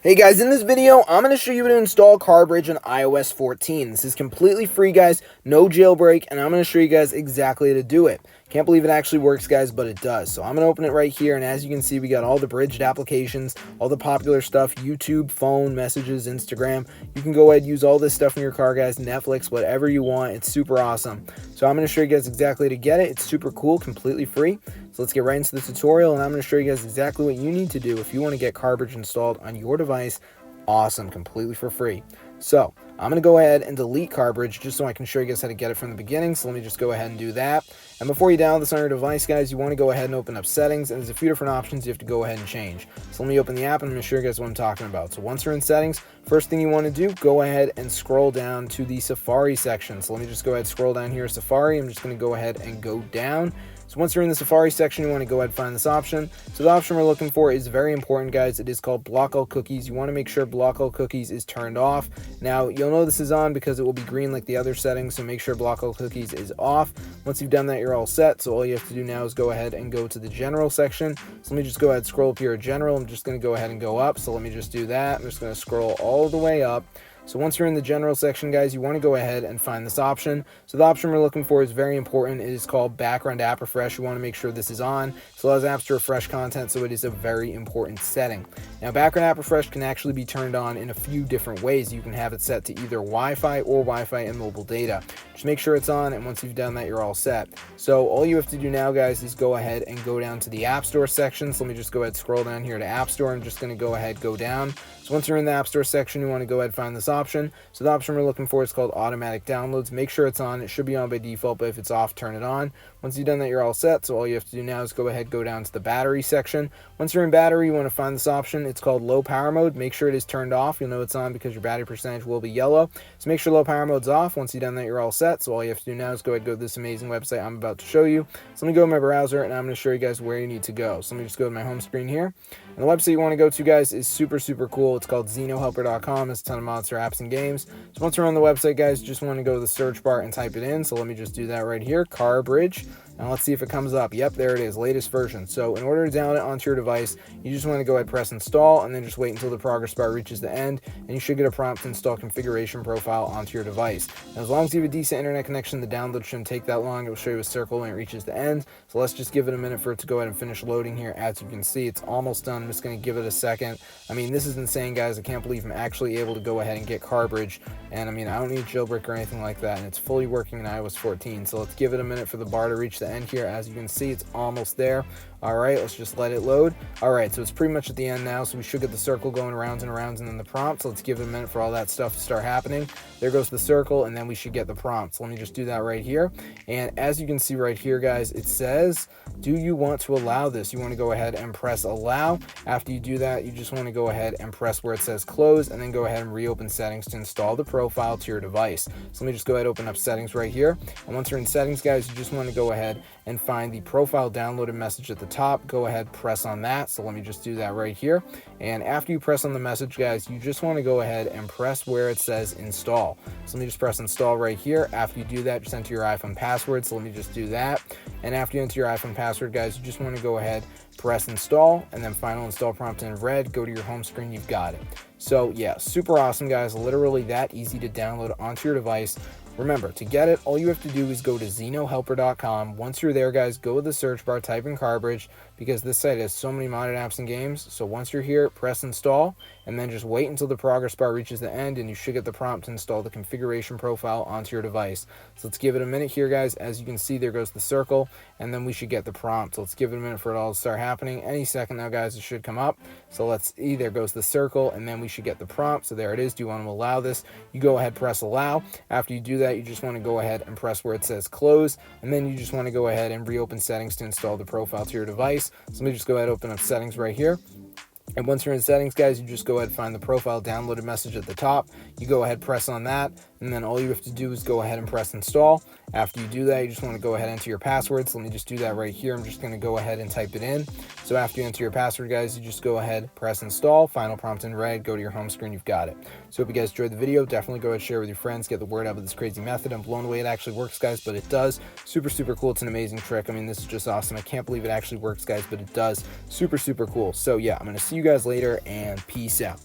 Hey guys, in this video, I'm going to show you how to install Carbridge on iOS 14. This is completely free, guys, no jailbreak, and I'm going to show you guys exactly how to do it. Can't believe it actually works, guys, but it does. So I'm going to open it right here, and as you can see, we got all the bridged applications, all the popular stuff, YouTube, phone, messages, Instagram. You can go ahead and use all this stuff in your car, guys, Netflix, whatever you want. It's super awesome. So I'm going to show you guys exactly how to get it. It's super cool, completely free. So let's get right into the tutorial, and I'm going to show you guys exactly what you need to do if you want to get Carbridge installed on your device. Awesome, completely for free. So I'm going to go ahead and delete Carbridge just so I can show you guys how to get it from the beginning. So let me just go ahead and do that. And before you download this on your device, guys, you want to go ahead and open up settings, and there's a few different options you have to go ahead and change. So let me open the app and I'm going to show you guys what I'm talking about. So once you're in settings, first thing you want to do, go ahead and scroll down to the Safari section. So let me just go ahead and scroll down here, Safari. I'm just going to go ahead and go down. So once you're in the Safari section, you want to go ahead and find this option. So the option we're looking for is very important, guys. It is called block all cookies. You want to make sure block all cookies is turned off. Now, you'll know this is on because it will be green like the other settings, so make sure block all cookies is off. Once you've done that, you're all set. So all you have to do now is go ahead and go to the general section. So let me just go ahead and scroll up here at general. I'm just going to go ahead and go up. So let me just do that. I'm just going to scroll all the way up. So once you're in the general section, guys, you want to go ahead and find this option. So the option we're looking for is very important. It is called background app refresh. You want to make sure this is on. It allows apps to refresh content, so it is a very important setting. Now, background app refresh can actually be turned on in a few different ways. You can have it set to either Wi-Fi or Wi-Fi and mobile data. Just make sure it's on, and once you've done that, you're all set. So all you have to do now, guys, is go ahead and go down to the App Store section. So let me just go ahead and scroll down here to App Store. I'm just going to go ahead, go down. So once you're in the App Store section, you want to go ahead and find this option. So the option we're looking for is called automatic downloads. Make sure it's on. It should be on by default, but if it's off, turn it on. Once you've done that, you're all set. So all you have to do now is go ahead, go down to the battery section. Once you're in battery, you want to find this option. It's called low power mode. Make sure it is turned off. You'll know it's on because your battery percentage will be yellow. So make sure low power mode's off. Once you've done that, you're all set. So all you have to do now is go ahead and go to this amazing website I'm about to show you. So let me go to my browser, and I'm going to show you guys where you need to go. So let me just go to my home screen here. And the website you want to go to, guys, is super cool. It's called xenohelper.com. It's a ton of mods for apps and games. So once we're on the website, guys, you just want to go to the search bar and type it in. So let me just do that right here, Carbridge. And let's see if it comes up. Yep, there it is, latest version. So in order to download it onto your device, you just want to go ahead, press install, and then just wait until the progress bar reaches the end, and you should get a prompt to install configuration profile onto your device. And as long as you have a decent internet connection, the download shouldn't take that long. It will show you a circle when it reaches the end. So let's just give it a minute for it to go ahead and finish loading here. As you can see, it's almost done. I'm just going to give it a second. I mean, this is insane, guys. I can't believe I'm actually able to go ahead and get Carbridge. And I mean, I don't need jailbreak or anything like that, and it's fully working in iOS 14. So let's give it a minute for the bar to reach the end here. As you can see, it's almost there. All right, let's just let it load. All right, so it's pretty much at the end now, so we should get the circle going around and around, and then the prompt. So let's give it a minute for all that stuff to start happening. There goes the circle, and then we should get the prompt. So let me just do that right here. And as you can see right here, guys, it says, do you want to allow this? You want to go ahead and press allow. After you do that, you just want to go ahead and press where it says close, and then go ahead and reopen settings to install the profile to your device. So let me just go ahead and open up settings right here. And once you're in settings, guys, you just want to go ahead and find the profile downloaded message at the top. Go ahead, press on that. So let me just do that right here. And after you press on the message, guys, you just want to go ahead and press where it says install. So let me just press install right here. After you do that, just enter your iPhone password. So let me just do that. And after you enter your iPhone password, guys, you just want to go ahead, press install, and then final install prompt in red. Go to your home screen. You've got it. So yeah, super awesome, guys. Literally that easy to download onto your device. Remember, to get it, all you have to do is go to xenohelper.com. Once you're there, guys, go to the search bar, type in Carbridge, because this site has so many modded apps and games. So once you're here, press install, and then just wait until the progress bar reaches the end, and you should get the prompt to install the configuration profile onto your device. So let's give it a minute here, guys. As you can see, there goes the circle, and then we should get the prompt. So let's give it a minute for it all to start happening. Any second now, guys, it should come up. So let's see, there goes the circle, and then we should get the prompt. So there it is. Do you want to allow this? You go ahead, press allow. After you do that, you just want to go ahead and press where it says close, and then you just want to go ahead and reopen settings to install the profile to your device. So let me just go ahead and open up settings right here. And once you're in settings, guys, you just go ahead and find the profile downloaded message at the top. You go ahead, press on that, and then all you have to do is go ahead and press install. After you do that, you just want to go ahead and enter your password. So let me just do that right here. I'm just going to go ahead and type it in. So after you enter your password, guys, you just go ahead, press install, final prompt in red, go to your home screen, you've got it. So hope you guys enjoyed the video. Definitely go ahead and share with your friends, get the word out about this crazy method. I'm blown away it actually works, guys, but it does. Super cool. It's an amazing trick. I mean, this is just awesome. I can't believe it actually works, guys, but it does. Super cool. So yeah, I'm going to see you guys later, and peace out.